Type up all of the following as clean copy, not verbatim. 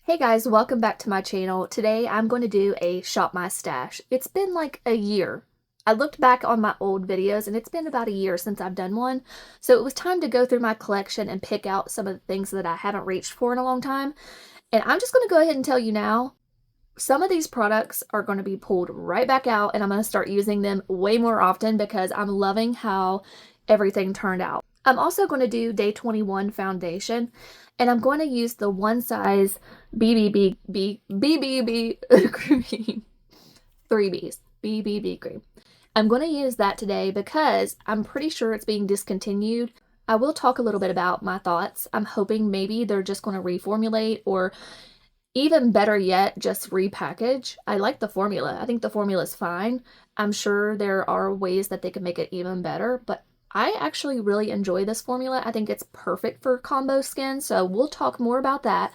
Hey guys, welcome back to my channel. Today I'm going to do a Shop My Stash. It's been like a year. I looked back on my old videos and it's been about a year since I've done one. So it was time to go through my collection and pick out some of the things that I haven't reached for in a long time. And I'm just going to go ahead and tell you now, some of these products are going to be pulled right back out and I'm going to start using them way more often because I'm loving how everything turned out. I'm also going to do Day 21 foundation and I'm going to use the one size BBB cream. 3Bs. BBB cream. I'm going to use that today because I'm pretty sure it's being discontinued. I will talk a little bit about my thoughts. I'm hoping maybe they're just going to reformulate or even better yet, just repackage. I like the formula. I think the formula is fine. I'm sure there are ways that they could make it even better, but I actually really enjoy this formula. I think it's perfect for combo skin, so we'll talk more about that.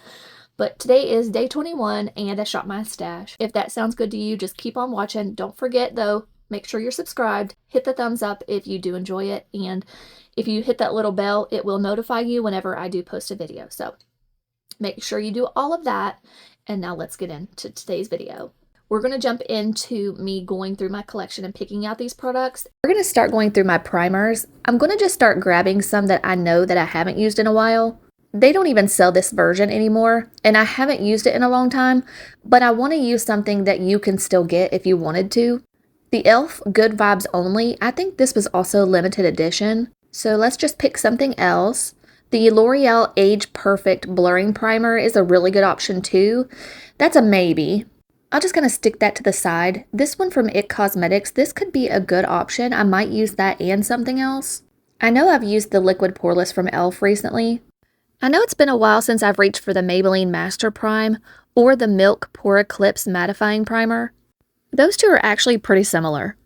But today is day 21 and I shop my stash. If that sounds good to you, just keep on watching. Don't forget though, make sure you're subscribed. Hit the thumbs up if you do enjoy it. And if you hit that little bell, it will notify you whenever I do post a video. So make sure you do all of that. And now let's get into today's video. We're going to jump into me going through my collection and picking out these products. We're going to start going through my primers. I'm going to just start grabbing some that I know that I haven't used in a while. They don't even sell this version anymore, and I haven't used it in a long time, but I want to use something that you can still get if you wanted to. The e.l.f. Good Vibes Only, I think this was also limited edition, so let's just pick something else. The L'Oreal Age Perfect Blurring Primer is a really good option too. That's a maybe. I'm just going to stick that to the side. This one from IT Cosmetics, this could be a good option. I might use that and something else. I know I've used the Liquid Poreless from e.l.f. recently. I know it's been a while since I've reached for the Maybelline Master Prime or the Milk Pore Eclipse Mattifying Primer. Those two are actually pretty similar.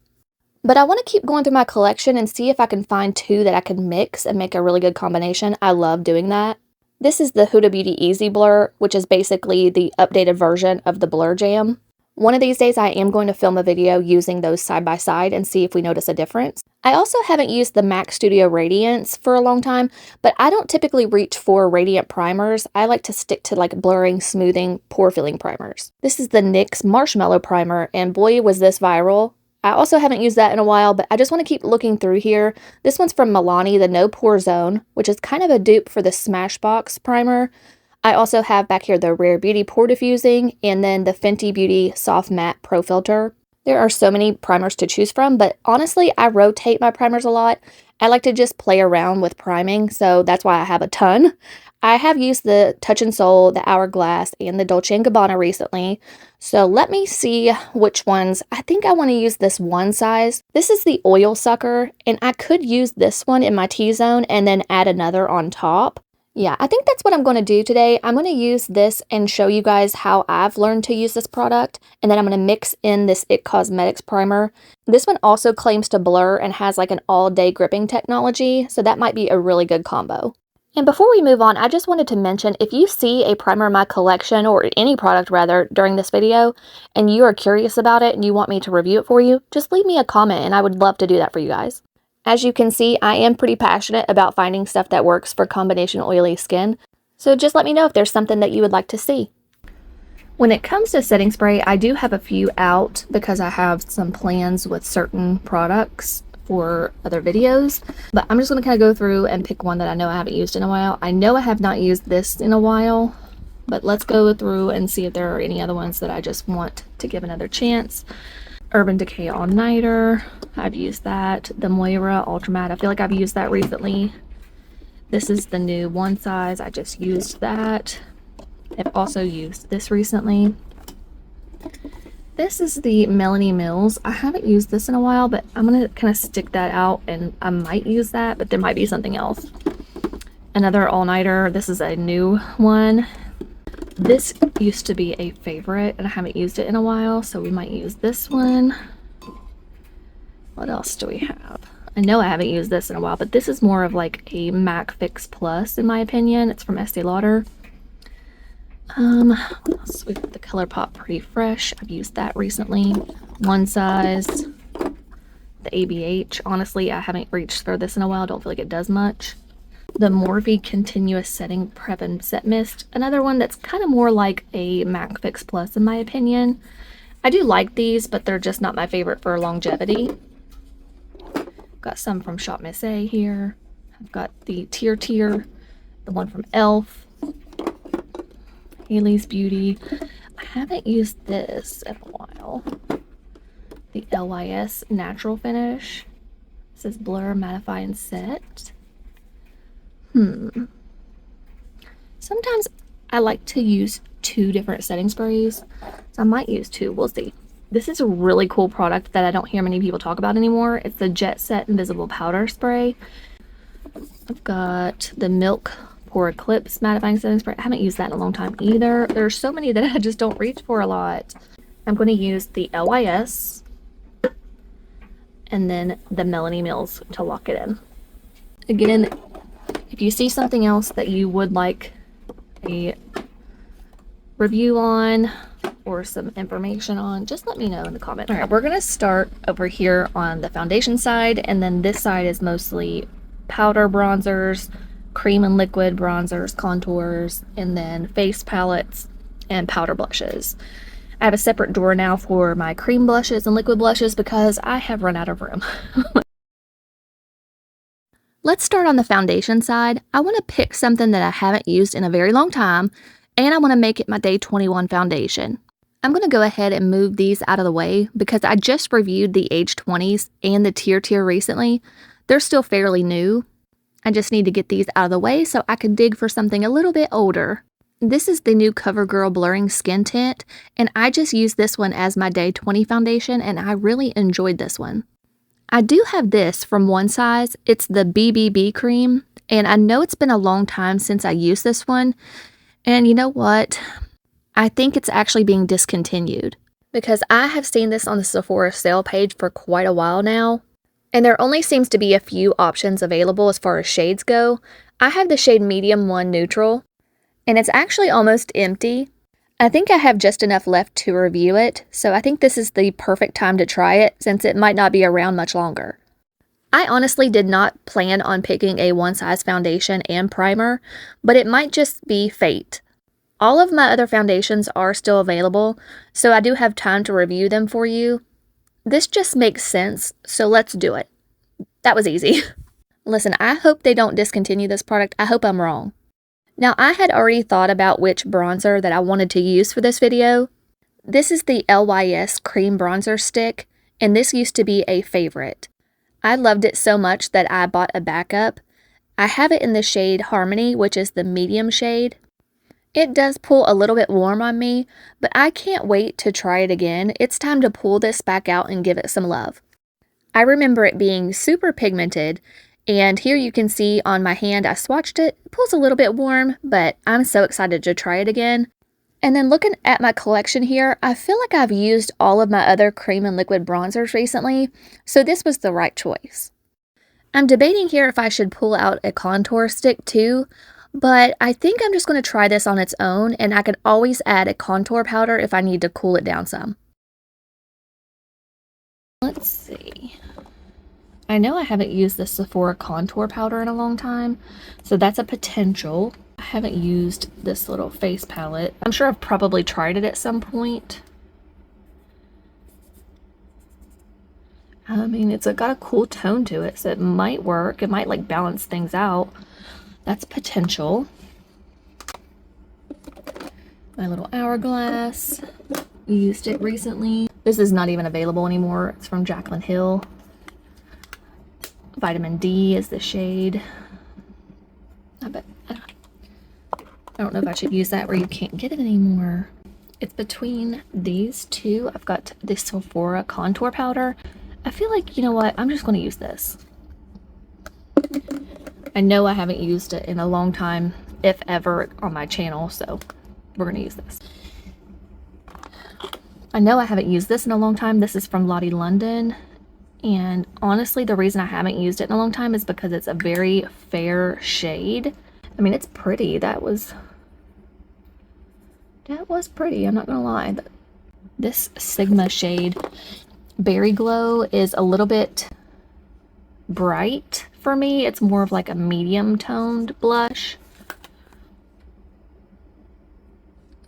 But I want to keep going through my collection and see if I can find two that I can mix and make a really good combination. I love doing that. This is the Huda Beauty Easy Blur, which is basically the updated version of the Blur Jam. One of these days I am going to film a video using those side by side and see if we notice a difference. I also haven't used the MAC Studio Radiance for a long time, but I don't typically reach for radiant primers. I like to stick to like blurring, smoothing, pore filling primers. This is the NYX Marshmallow Primer, and boy was this viral. I also haven't used that in a while, but I just want to keep looking through here. This one's from Milani, the No Pore Zone, which is kind of a dupe for the Smashbox primer. I also have back here the Rare Beauty Pore Diffusing, and then the Fenty Beauty Soft Matte Pro Filter. There are so many primers to choose from, but honestly, I rotate my primers a lot. I like to just play around with priming, so that's why I have a ton. I have used the Touch in Sol, the Hourglass, and the Dolce & Gabbana recently. So let me see which ones. I think I want to use this one size. This is the Oil Sucker, and I could use this one in my T-zone and then add another on top. Yeah, I think that's what I'm going to do today. I'm going to use this and show you guys how I've learned to use this product. And then I'm going to mix in this IT Cosmetics primer. This one also claims to blur and has like an all-day gripping technology. So that might be a really good combo. And before we move on, I just wanted to mention, if you see a primer in my collection, or any product rather, during this video, and you are curious about it and you want me to review it for you, just leave me a comment and I would love to do that for you guys. As you can see, I am pretty passionate about finding stuff that works for combination oily skin, so just let me know if there's something that you would like to see. When it comes to setting spray, I do have a few out because I have some plans with certain products for other videos, but I'm just going to kind of go through and pick one that I know I haven't used in a while. I know I have not used this in a while, but let's go through and see if there are any other ones that I just want to give another chance. Urban Decay All Nighter, I've used that. The Moira Ultra Matte, I feel like I've used that recently. This is the new one size, I just used that. I've also used this recently. This is the Melanie Mills. I haven't used this in a while, but I'm going to kind of stick that out and I might use that, but there might be something else. Another all-nighter, this is a new one. This used to be a favorite and I haven't used it in a while, so we might use this one. What else do we have? I know I haven't used this in a while, but this is more of like a MAC Fix Plus in my opinion. It's from Estee Lauder. What else? We've got the ColourPop Pretty Fresh. I've used that recently. One size. The ABH. Honestly, I haven't reached for this in a while. Don't feel like it does much. the Morphe Continuous Setting Prep and Set Mist. Another one that's kind of more like a MAC Fix Plus in my opinion. I do like these, but they're just not my favorite for longevity. Got some from Shop Miss A here. I've got the Tier, the one from e.l.f., Haley's Beauty. I haven't used this in a while. The LYS Natural Finish. It says Blur, Mattify, and Set. Sometimes I like to use 2 different setting sprays, so I might use 2. We'll see. This is a really cool product that I don't hear many people talk about anymore. It's the Jet Set Invisible Powder Spray. I've got the Milk Pore Eclipse Mattifying Setting Spray. I haven't used that in a long time either. There's so many that I just don't reach for a lot. I'm going to use the LYS and then the Melanie Mills to lock it in. Again, if you see something else that you would like a review on or some information on, just let me know in the comments. All right, we're going to start over here on the foundation side, and then this side is mostly powder bronzers, cream and liquid bronzers, contours, and then face palettes and powder blushes. I have a separate drawer now for my cream blushes and liquid blushes because I have run out of room. Let's start on the foundation side. I want to pick something that I haven't used in a very long time, and I want to make it my Day 21 foundation. I'm going to go ahead and move these out of the way because I just reviewed the Age 20s and the Tier recently. They're still fairly new. I just need to get these out of the way so I can dig for something a little bit older. This is the new CoverGirl Blurring Skin Tint, and I just used this one as my Day 20 foundation, and I really enjoyed this one. I do have this from One Size. It's the BBB cream, and I know it's been a long time since I used this one, and you know what? I think it's actually being discontinued because I have seen this on the Sephora sale page for quite a while now, and there only seems to be a few options available as far as shades go. I have the shade Medium 1 Neutral, and it's actually almost empty. I think I have just enough left to review it, so I think this is the perfect time to try it since it might not be around much longer. I honestly did not plan on picking a One Size foundation and primer, but it might just be fate. All of my other foundations are still available, so I do have time to review them for you. This just makes sense, so let's do it. That was easy. Listen, I hope they don't discontinue this product. I hope I'm wrong. Now, I had already thought about which bronzer that I wanted to use for this video. This is the LYS Cream Bronzer Stick, and this used to be a favorite. I loved it so much that I bought a backup. I have it in the shade Harmony, which is the medium shade. It does pull a little bit warm on me, but I can't wait to try it again. It's time to pull this back out and give it some love. I remember it being super pigmented, and here you can see on my hand I swatched it. It pulls a little bit warm, but I'm so excited to try it again. And then looking at my collection here, I feel like I've used all of my other cream and liquid bronzers recently, so this was the right choice. I'm debating here if I should pull out a contour stick too, but I think I'm just going to try this on its own, and I could always add a contour powder if I need to cool it down some. Let's see. I know I haven't used the Sephora contour powder in a long time, so that's a potential. I haven't used this little face palette. I'm sure I've probably tried it at some point. I mean, it's got a cool tone to it, so it might work. It might like balance things out. That's potential. My little Hourglass. Used it recently. This is not even available anymore. It's from Jaclyn Hill. Vitamin D is the shade. I don't know if I should use that where you can't get it anymore. It's between these two. I've got the Sephora contour powder. I feel like, you know what, I'm just going to use this. I know I haven't used it in a long time, if ever, on my channel, so we're going to use this. I know I haven't used this in a long time. This is from Lottie London. And honestly, the reason I haven't used it in a long time is because it's a very fair shade. I mean, it's pretty. That was pretty, I'm not gonna lie. This Sigma shade Berry Glow is a little bit bright for me. It's more of like a medium toned blush.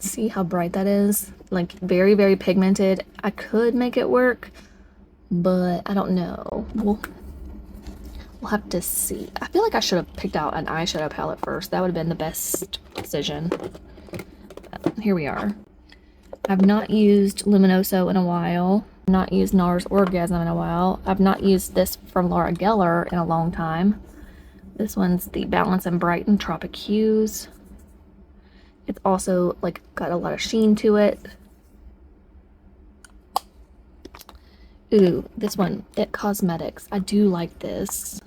See how bright that is? Like very, very pigmented. I could make it work, but I don't know. We'll have to see. I feel like I should have picked out an eyeshadow palette first. That would have been the best decision. But here we are. I've not used Luminoso in a while. I've not used NARS Orgasm in a while. I've not used this from Laura Geller in a long time. This one's the Balance and Brighten Tropic Hues. It's also like got a lot of sheen to it. Ooh, this one, It Cosmetics. I do like this,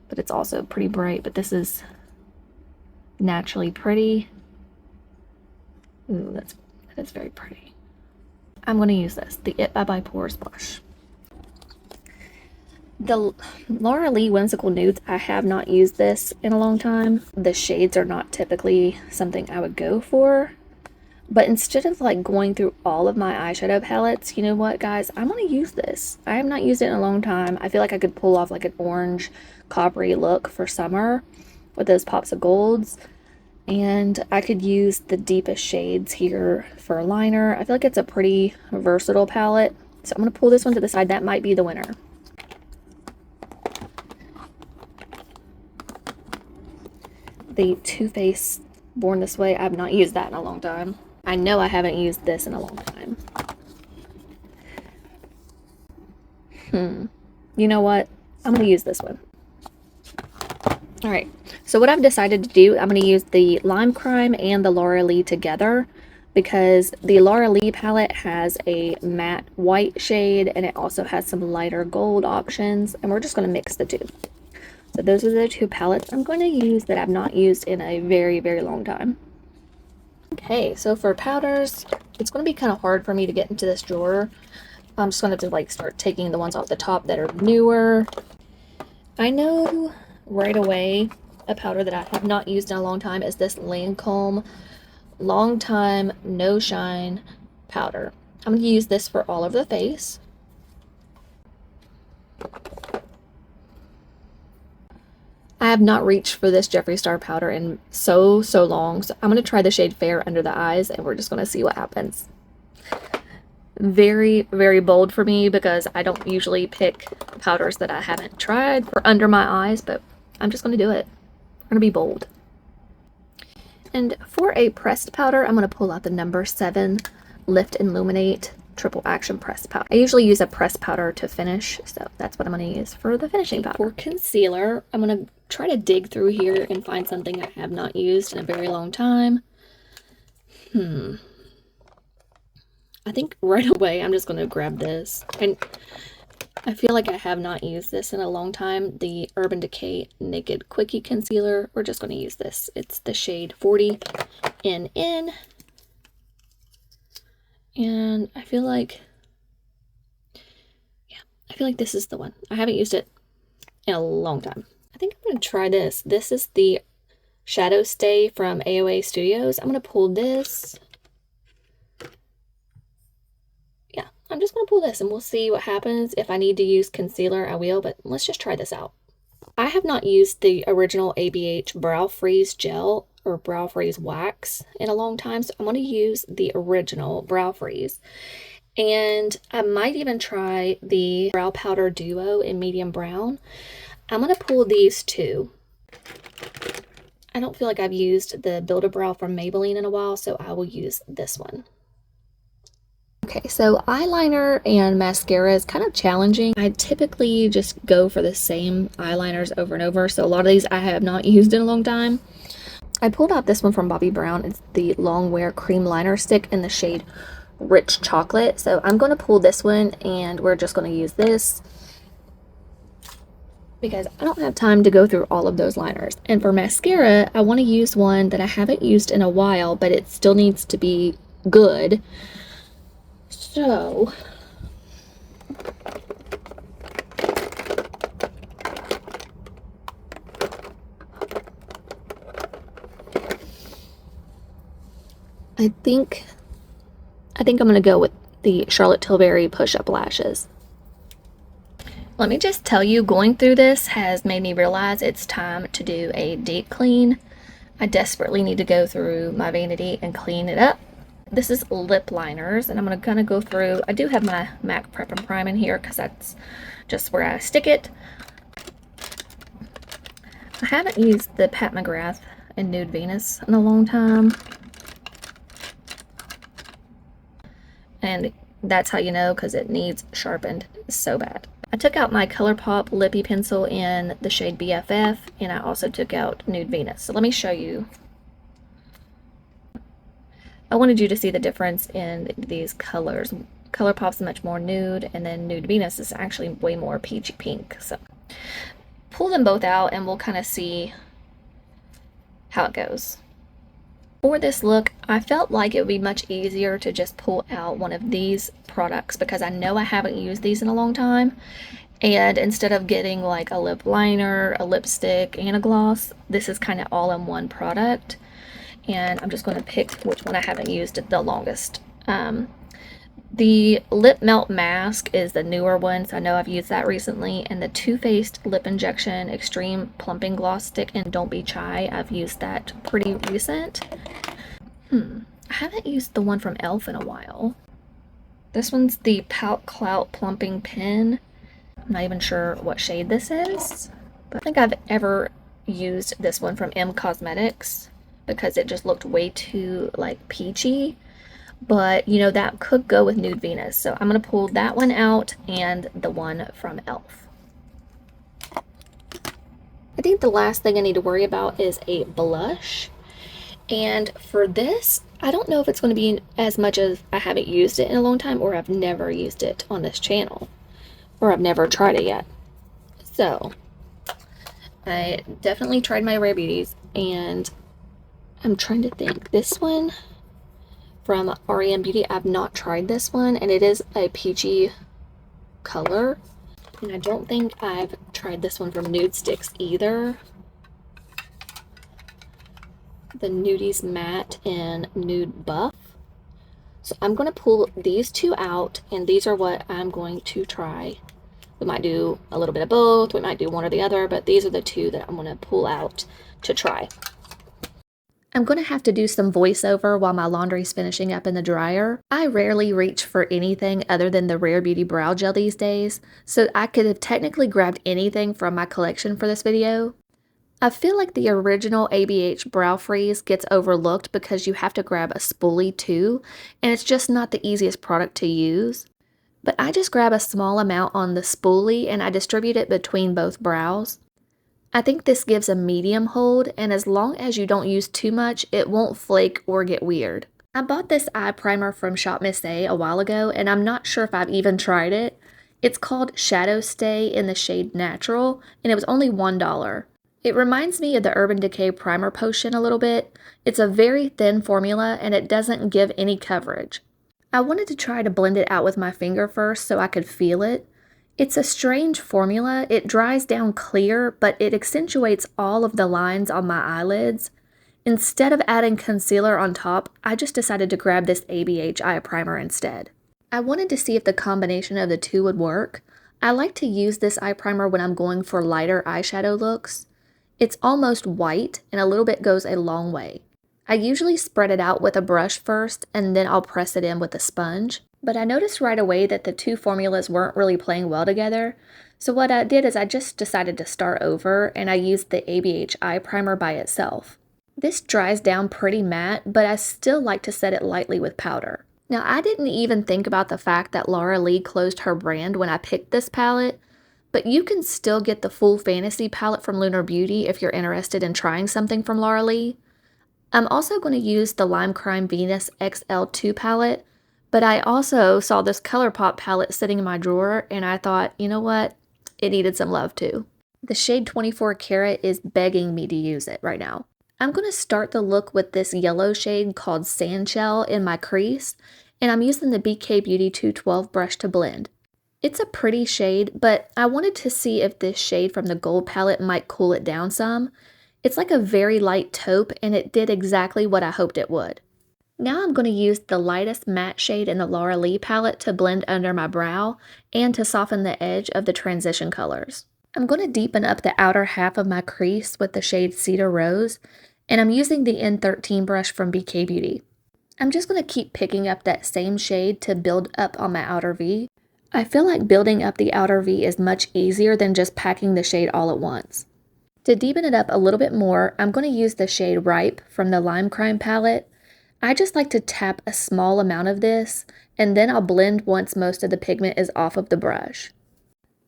but it's also pretty bright, but this is Naturally Pretty. Ooh, that is very pretty. I'm going to use this, the It by Pores blush. The Laura Lee Whimsical Nudes, I have not used this in a long time. The shades are not typically something I would go for. But instead of like going through all of my eyeshadow palettes, you know what, guys? I'm going to use this. I have not used it in a long time. I feel like I could pull off like an orange coppery look for summer with those pops of golds. And I could use the deepest shades here for a liner. I feel like it's a pretty versatile palette. So I'm going to pull this one to the side. That might be the winner. The Too Faced Born This Way. I have not used that in a long time. I know I haven't used this in a long time. You know what? I'm going to use this one. Alright, so what I've decided to do, I'm going to use the Lime Crime and the Laura Lee together, because the Laura Lee palette has a matte white shade and it also has some lighter gold options, and we're just going to mix the two. So those are the two palettes I'm going to use that I've not used in a very, very long time. Okay, so for powders, it's going to be kind of hard for me to get into this drawer. I'm just going to have to like start taking the ones off the top that are newer. I know right away a powder that I have not used in a long time is this Lancome Long Time No Shine powder. I'm going to use this for all over the face. I have not reached for this Jeffree Star powder in so long, so I'm going to try the shade Fair Under the Eyes, and we're just going to see what happens. Very, very bold for me because I don't usually pick powders that I haven't tried for under my eyes, but I'm just going to do it. We're going to be bold. And for a pressed powder, I'm going to pull out the number 7 Lift Illuminate Triple Action Pressed Powder. I usually use a pressed powder to finish, so that's what I'm going to use for the finishing powder. For concealer, I'm going to try to dig through here and find something I have not used in a very long time. I think right away I'm just going to grab this. And I feel like I have not used this in a long time. The Urban Decay Naked Quickie Concealer. We're just going to use this. It's the shade 40 NN. And I feel like, this is the one. I haven't used it in a long time. I think I'm going to try this. This is the Shadow Stay from AOA Studios. I'm going to pull this. Yeah, I'm just going to pull this and we'll see what happens. If I need to use concealer, I will, but let's just try this out. I have not used the original ABH Brow Freeze Gel or Brow Freeze Wax in a long time, so I'm going to use the original Brow Freeze. And I might even try the Brow Powder Duo in medium brown. I'm going to pull these two. I don't feel like I've used the Build-A-Brow from Maybelline in a while, so I will use this one. Okay, so eyeliner and mascara is kind of challenging. I typically just go for the same eyeliners over and over, so a lot of these I have not used in a long time. I pulled out this one from Bobbi Brown. It's the Longwear Cream Liner Stick in the shade Rich Chocolate. So I'm going to pull this one and we're just going to use this because I don't have time to go through all of those liners. And for mascara, I want to use one that I haven't used in a while, but it still needs to be good. So I think I'm going to go with the Charlotte Tilbury Push-Up Lashes. Let me just tell you, going through this has made me realize it's time to do a deep clean. I desperately need to go through my vanity and clean it up. This is lip liners, and I'm going to kind of go through. I do have my MAC Prep and Prime in here because that's just where I stick it. I haven't used the Pat McGrath and Nude Venus in a long time. And that's how you know, because it needs sharpened so bad. I took out my ColourPop Lippy Pencil in the shade BFF, and I also took out Nude Venus. So let me show you. I wanted you to see the difference in these colors. ColourPop's much more nude, and then Nude Venus is actually way more peachy pink. So pull them both out, and we'll kind of see how it goes. For this look, I felt like it would be much easier to just pull out one of these products because I know I haven't used these in a long time. And instead of getting like a lip liner, a lipstick, and a gloss, this is kind of all in one product. And I'm just going to pick which one I haven't used the longest. The Lip Melt Mask is the newer one, so I know I've used that recently. And the Too Faced Lip Injection Extreme Plumping Gloss Stick in Don't Be Shy, I've used that pretty recent. I haven't used the one from e.l.f. in a while. This one's the Pout Clout Plumping Pen. I'm not even sure what shade this is, but I think I've ever used this one from M Cosmetics because it just looked way too like peachy. But you know, that could go with Nude Venus, so I'm going to pull that one out and the one from e.l.f. I think the last thing I need to worry about is a blush. And for this, I don't know if it's going to be as much as I haven't used it in a long time, or I've never used it on this channel, or I've never tried it yet. So I definitely tried my Rare Beauties, and I'm trying to think. This one from REM Beauty, I've not tried this one, and it is a peachy color. And I don't think I've tried this one from Nude Sticks either. The Nudies Matte in Nude Buff. So I'm going to pull these two out, and these are what I'm going to try. We might do a little bit of both, we might do one or the other, but these are the two that I'm going to pull out to try. I'm going to have to do some voiceover while my laundry's finishing up in the dryer. I rarely reach for anything other than the Rare Beauty Brow Gel these days, so I could have technically grabbed anything from my collection for this video. I feel like the original ABH Brow Freeze gets overlooked because you have to grab a spoolie too, and it's just not the easiest product to use. But I just grab a small amount on the spoolie and I distribute it between both brows. I think this gives a medium hold, and as long as you don't use too much, it won't flake or get weird. I bought this eye primer from Shop Miss A a while ago, and I'm not sure if I've even tried it. It's called Shadow Stay in the shade Natural, and it was only $1. It reminds me of the Urban Decay Primer Potion a little bit. It's a very thin formula, and it doesn't give any coverage. I wanted to try to blend it out with my finger first so I could feel it. It's a strange formula. It dries down clear, but it accentuates all of the lines on my eyelids. Instead of adding concealer on top, I just decided to grab this ABH eye primer instead. I wanted to see if the combination of the two would work. I like to use this eye primer when I'm going for lighter eyeshadow looks. It's almost white, and a little bit goes a long way. I usually spread it out with a brush first, and then I'll press it in with a sponge. But I noticed right away that the two formulas weren't really playing well together. So what I did is I just decided to start over, and I used the ABH eye primer by itself. This dries down pretty matte, but I still like to set it lightly with powder. Now, I didn't even think about the fact that Laura Lee closed her brand when I picked this palette, but you can still get the full Fantasy palette from Lunar Beauty if you're interested in trying something from Laura Lee. I'm also going to use the Lime Crime Venus XL2 palette, but I also saw this ColourPop palette sitting in my drawer, and I thought, you know what, it needed some love too. The shade 24 Karat is begging me to use it right now. I'm going to start the look with this yellow shade called Sandshell in my crease, and I'm using the BK Beauty 212 brush to blend. It's a pretty shade, but I wanted to see if this shade from the gold palette might cool it down some. It's like a very light taupe, and it did exactly what I hoped it would. Now I'm going to use the lightest matte shade in the Laura Lee palette to blend under my brow and to soften the edge of the transition colors. I'm going to deepen up the outer half of my crease with the shade Cedar Rose, and I'm using the N13 brush from BK Beauty. I'm just going to keep picking up that same shade to build up on my outer V. I feel like building up the outer V is much easier than just packing the shade all at once. To deepen it up a little bit more, I'm going to use the shade Ripe from the Lime Crime palette. I just like to tap a small amount of this, and then I'll blend once most of the pigment is off of the brush.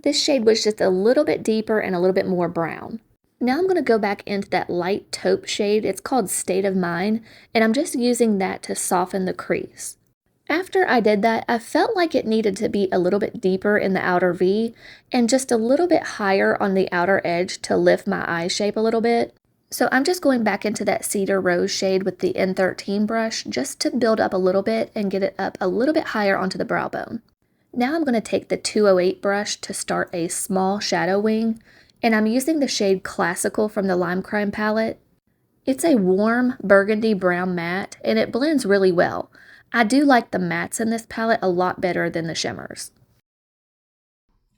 This shade was just a little bit deeper and a little bit more brown. Now I'm going to go back into that light taupe shade. It's called State of Mind, and I'm just using that to soften the crease. After I did that, I felt like it needed to be a little bit deeper in the outer V and just a little bit higher on the outer edge to lift my eye shape a little bit. So I'm just going back into that Cedar Rose shade with the N13 brush just to build up a little bit and get it up a little bit higher onto the brow bone. Now I'm going to take the 208 brush to start a small shadow wing, and I'm using the shade Classical from the Lime Crime palette. It's a warm burgundy brown matte, and it blends really well. I do like the mattes in this palette a lot better than the shimmers.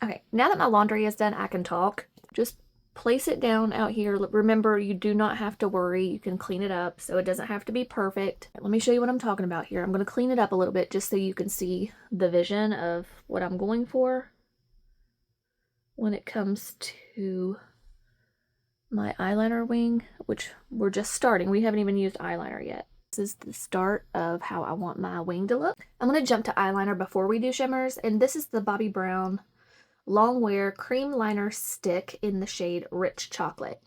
Okay, now that my laundry is done, I can talk. Just place it down out here. Remember, you do not have to worry. You can clean it up, so it doesn't have to be perfect. Let me show you what I'm talking about here. I'm going to clean it up a little bit just so you can see the vision of what I'm going for when it comes to my eyeliner wing, which we're just starting. We haven't even used eyeliner yet. This is the start of how I want my wing to look. I'm going to jump to eyeliner before we do shimmers, and this is the Bobbi Brown Long Wear Cream Liner Stick in the shade Rich Chocolate.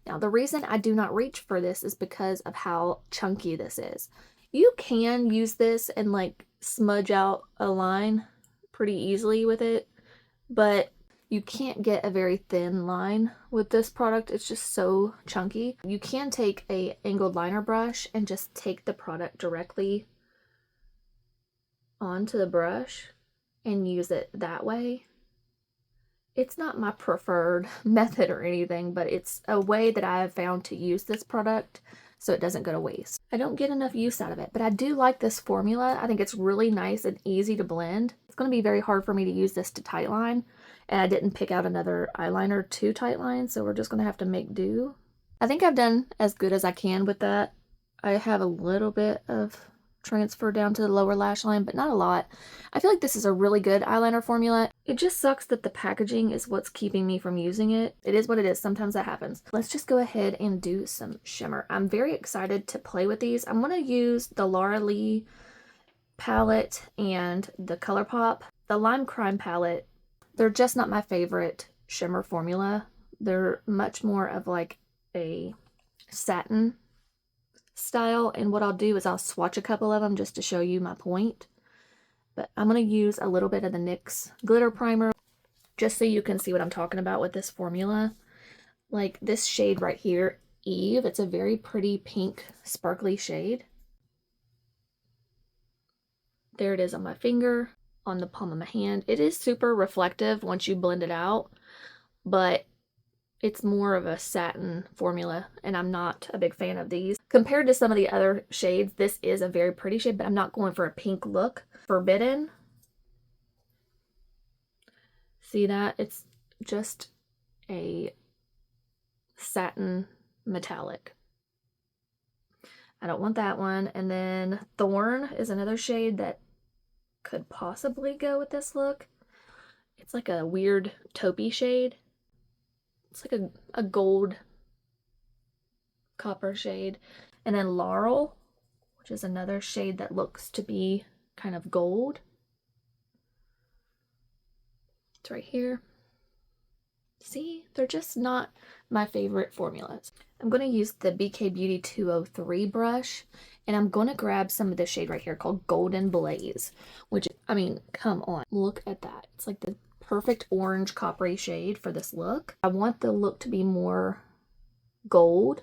Now, the reason I do not reach for this is because of how chunky this is. You can use this and like smudge out a line pretty easily with it, but you can't get a very thin line with this product. It's just so chunky. You can take a angled liner brush and just take the product directly onto the brush and use it that way. It's not my preferred method or anything, but it's a way that I have found to use this product so it doesn't go to waste. I don't get enough use out of it, but I do like this formula. I think it's really nice and easy to blend. It's going to be very hard for me to use this to tightline, and I didn't pick out another eyeliner to tightline, so we're just going to have to make do. I think I've done as good as I can with that. I have a little bit of transfer down to the lower lash line, but not a lot. I feel like this is a really good eyeliner formula. It just sucks that the packaging is what's keeping me from using it. It is what it is. Sometimes that happens. Let's just go ahead and do some shimmer. I'm very excited to play with these. I'm going to use the Laura Lee palette and the ColourPop. The Lime Crime palette, they're just not my favorite shimmer formula. They're much more of like a satin style, and what I'll do is I'll swatch a couple of them just to show you my point. But I'm going to use a little bit of the NYX glitter primer just so you can see what I'm talking about with this formula. Like this shade right here, Eve, it's a very pretty pink sparkly shade. There it is on my finger, on the palm of my hand. It is super reflective once you blend it out, but it's more of a satin formula, and I'm not a big fan of these. Compared to some of the other shades, this is a very pretty shade, but I'm not going for a pink look. Forbidden. See that? It's just a satin metallic. I don't want that one. And then Thorn is another shade that could possibly go with this look. It's like a weird taupey shade. It's like a gold copper shade. And then Laurel, which is another shade that looks to be kind of gold. It's right here. See, they're just not my favorite formulas. I'm going to use the BK Beauty 203 brush, and I'm going to grab some of this shade right here called Golden Blaze, which, I mean, come on, look at that. It's like the perfect orange coppery shade for this look. I want the look to be more gold.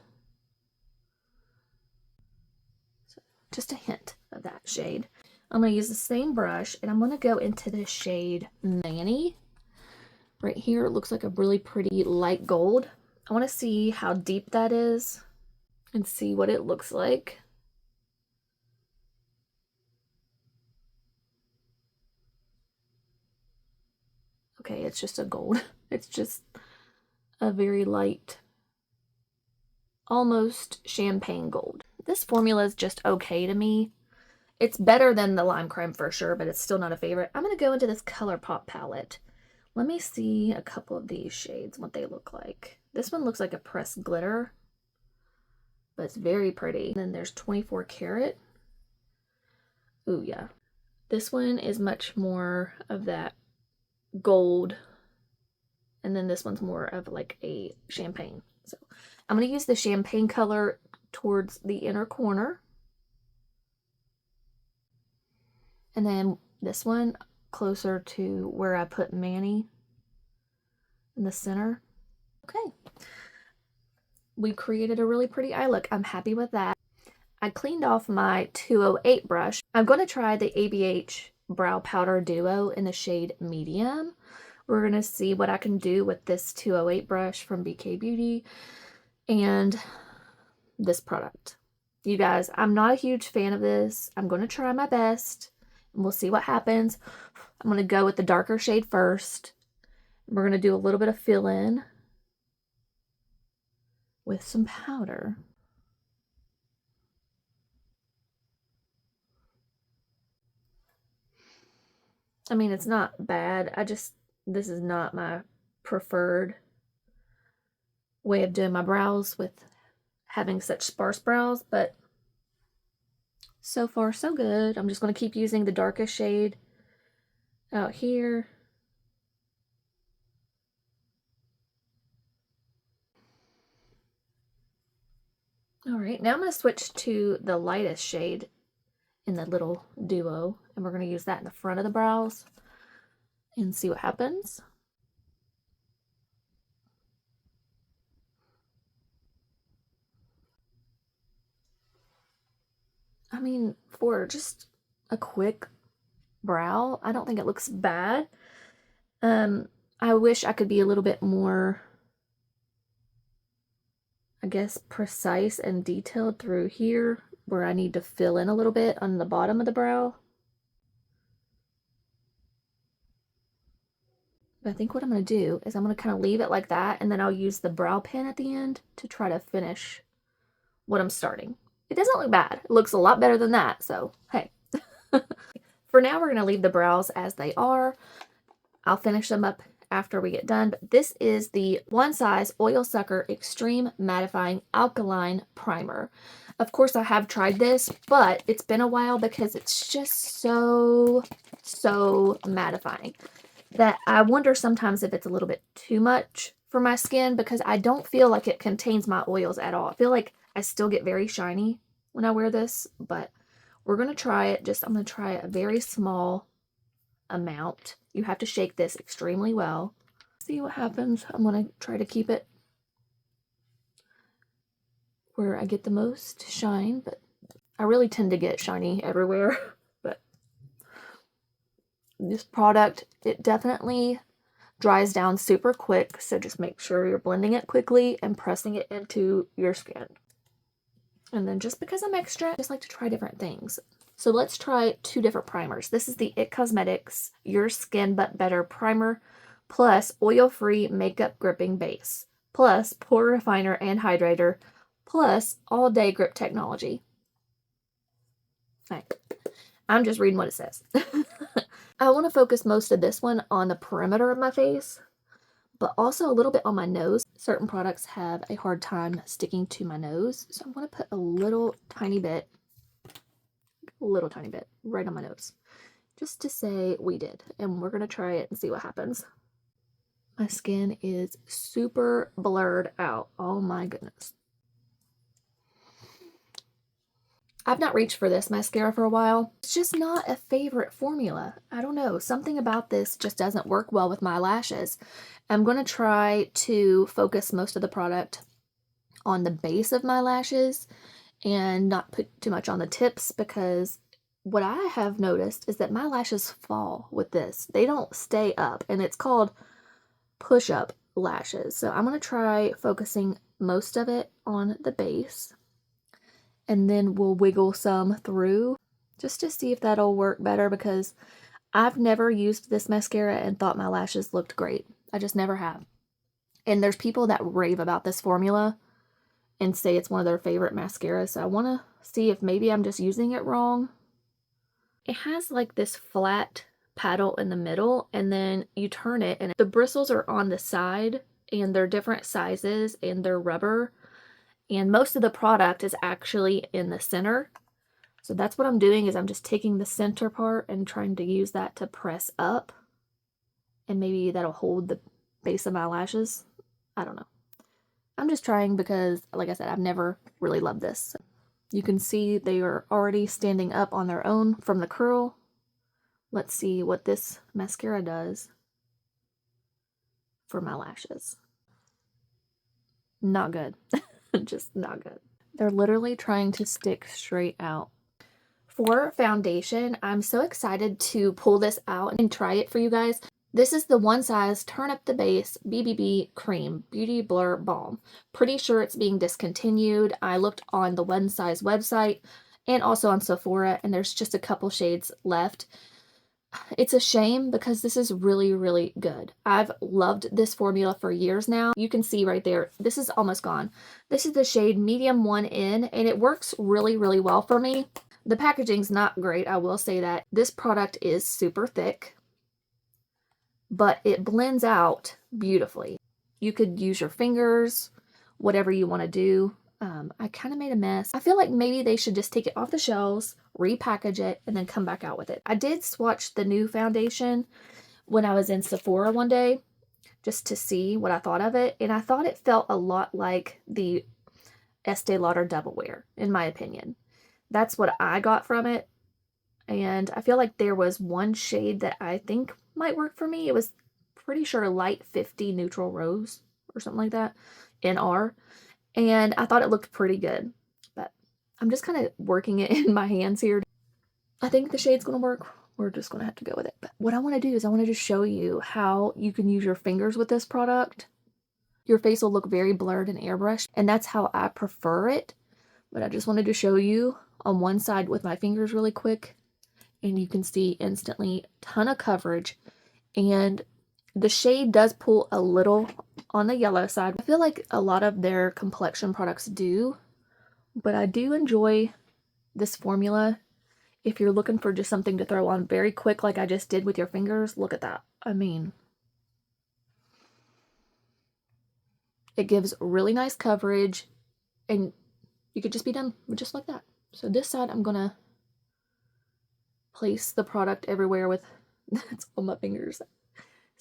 So just a hint of that shade. I'm going to use the same brush, and I'm going to go into the shade Manny. Right here, it looks like a really pretty light gold. I want to see how deep that is and see what it looks like. okay, it's just a gold. It's just a very light, almost champagne gold. This formula is just okay to me. It's better than the Lime Crime for sure, but it's still not a favorite. I'm going to go into this ColourPop palette. Let me see a couple of these shades, what they look like. This one looks like a pressed glitter, but it's very pretty. And then there's 24 karat. Ooh, yeah. This one is much more of that gold. And then this one's more of like a champagne. So I'm going to use the champagne color towards the inner corner. And then this one closer to where I put Manny in the center. Okay. We created a really pretty eye look. I'm happy with that. I cleaned off my 208 brush. I'm going to try the ABH Brow Powder Duo in the shade Medium. We're going to see what I can do with this 208 brush from BK Beauty and this product. You guys, I'm not a huge fan of this. I'm going to try my best and we'll see what happens. I'm going to go with the darker shade first. We're going to do a little bit of fill-in with some powder. I mean, it's not bad. This is not my preferred way of doing my brows with having such sparse brows, but so far so good. I'm just going to keep using the darkest shade out here. All right, now I'm going to switch to the lightest shade in the little duo, and we're going to use that in the front of the brows and see what happens. I mean, for just a quick brow, I don't think it looks bad. I wish I could be a little bit more, I guess, precise and detailed through here where I need to fill in a little bit on the bottom of the brow. But I think what I'm going to do is I'm going to kind of leave it like that, and then I'll use the brow pen at the end to try to finish what I'm starting. It doesn't look bad. It looks a lot better than that, so hey. For now, we're going to leave the brows as they are. I'll finish them up after we get done, but this is the One Size Oil Sucker Extreme Mattifying Alkaline Primer. Of course, I have tried this, but it's been a while because it's just so mattifying that I wonder sometimes if it's a little bit too much for my skin because I don't feel like it contains my oils at all. I feel like I still get very shiny when I wear this, but we're going to try it. I'm going to try a very small amount. You have to shake this extremely well. See what happens. I'm going to try to keep it where I get the most shine, but I really tend to get shiny everywhere. But this product, it definitely dries down super quick, so just make sure you're blending it quickly and pressing it into your skin. And then just because I'm extra, I just like to try different things. So let's try two different primers. This is the IT Cosmetics Your Skin But Better Primer plus oil-free makeup gripping base plus pore refiner and hydrator plus all-day grip technology. Right. I'm just reading what it says. I want to focus most of this one on the perimeter of my face, but also a little bit on my nose. Certain products have a hard time sticking to my nose, so I'm going to put a little tiny bit right on my nose, just to say we did, and we're going to try it and see what happens. My skin is super blurred out. Oh my goodness. I've not reached for this mascara for a while. It's just not a favorite formula. I don't know. Something about this just doesn't work well with my lashes. I'm going to try to focus most of the product on the base of my lashes and not put too much on the tips, because what I have noticed is that my lashes fall with this. They don't stay up, and it's called push-up lashes. So I'm going to try focusing most of it on the base, and then we'll wiggle some through just to see if that'll work better, because I've never used this mascara and thought my lashes looked great. I just never have. And there's people that rave about this formula and say it's one of their favorite mascaras. So I want to see if maybe I'm just using it wrong. It has like this flat paddle in the middle, and then you turn it and the bristles are on the side, and they're different sizes and they're rubber. And most of the product is actually in the center. So that's what I'm doing, is I'm just taking the center part and trying to use that to press up. And maybe that'll hold the base of my lashes. I don't know. I'm just trying because, like I said, I've never really loved this. You can see they are already standing up on their own from the curl. Let's see what this mascara does for my lashes. Not good. Just not good. They're literally trying to stick straight out. For foundation, I'm so excited to pull this out and try it for you guys. This is the One Size Turn Up the Base BBB Cream Beauty Blur Balm. Pretty sure it's being discontinued. I looked on the One Size website and also on Sephora, and there's just a couple shades left. It's a shame because this is really, really good. I've loved this formula for years now. You can see right there, this is almost gone. This is the shade Medium 1N, and it works really, really well for me. The packaging's not great, I will say that. This product is super thick, but it blends out beautifully. You could use your fingers, whatever you want to do. I kind of made a mess. I feel like maybe they should just take it off the shelves, repackage it, and then come back out with it. I did swatch the new foundation when I was in Sephora one day just to see what I thought of it, and I thought it felt a lot like the Estee Lauder Double Wear, in my opinion. That's what I got from it, and I feel like there was one shade that I think might work for me. It was pretty sure Light 50 Neutral Rose or something like that, NR. And I thought it looked pretty good, but I'm just kind of working it in my hands here. I think the shade's going to work. We're just going to have to go with it. But what I want to do is I want to just show you how you can use your fingers with this product. Your face will look very blurred and airbrushed, and that's how I prefer it. But I just wanted to show you on one side with my fingers really quick, and you can see instantly ton of coverage, and the shade does pull a little on the yellow side. I feel like a lot of their complexion products do, but I do enjoy this formula. If you're looking for just something to throw on very quick like I just did with your fingers, look at that. I mean, it gives really nice coverage, and you could just be done just like that. So this side, I'm gonna place the product everywhere with it's on my fingers.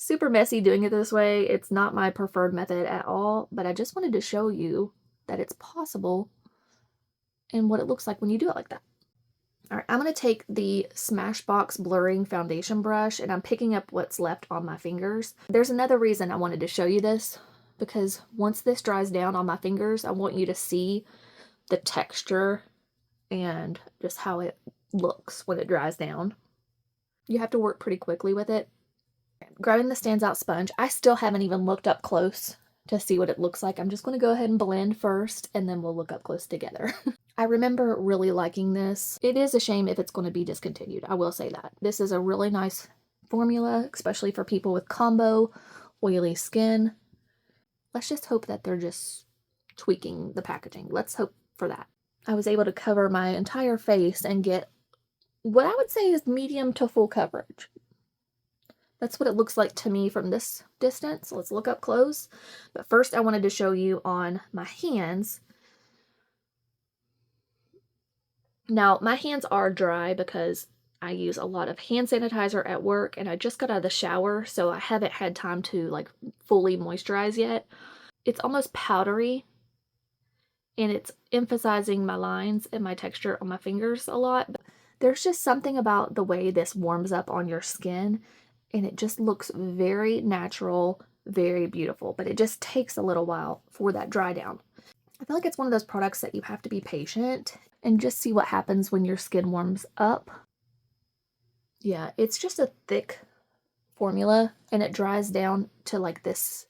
Super messy doing it this way. It's not my preferred method at all, but I just wanted to show you that it's possible and what it looks like when you do it like that. All right, I'm going to take the Smashbox Blurring Foundation Brush, and I'm picking up what's left on my fingers. There's another reason I wanted to show you this, because once this dries down on my fingers, I want you to see the texture and just how it looks when it dries down. You have to work pretty quickly with it. Grabbing the Stands Out sponge, I still haven't even looked up close to see what it looks like. I'm just going to go ahead and blend first, and then we'll look up close together. I remember really liking this. It is a shame if it's going to be discontinued. I will say that. This is a really nice formula, especially for people with combo, oily skin. Let's just hope that they're just tweaking the packaging. Let's hope for that. I was able to cover my entire face and get what I would say is medium to full coverage. That's what it looks like to me from this distance. Let's look up close. But first I wanted to show you on my hands. Now, my hands are dry because I use a lot of hand sanitizer at work, and I just got out of the shower, so I haven't had time to like fully moisturize yet. It's almost powdery, and it's emphasizing my lines and my texture on my fingers a lot. But there's just something about the way this warms up on your skin, and it just looks very natural, very beautiful, but it just takes a little while for that dry down. I feel like it's one of those products that you have to be patient and just see what happens when your skin warms up. Yeah, it's just a thick formula, and it dries down to like this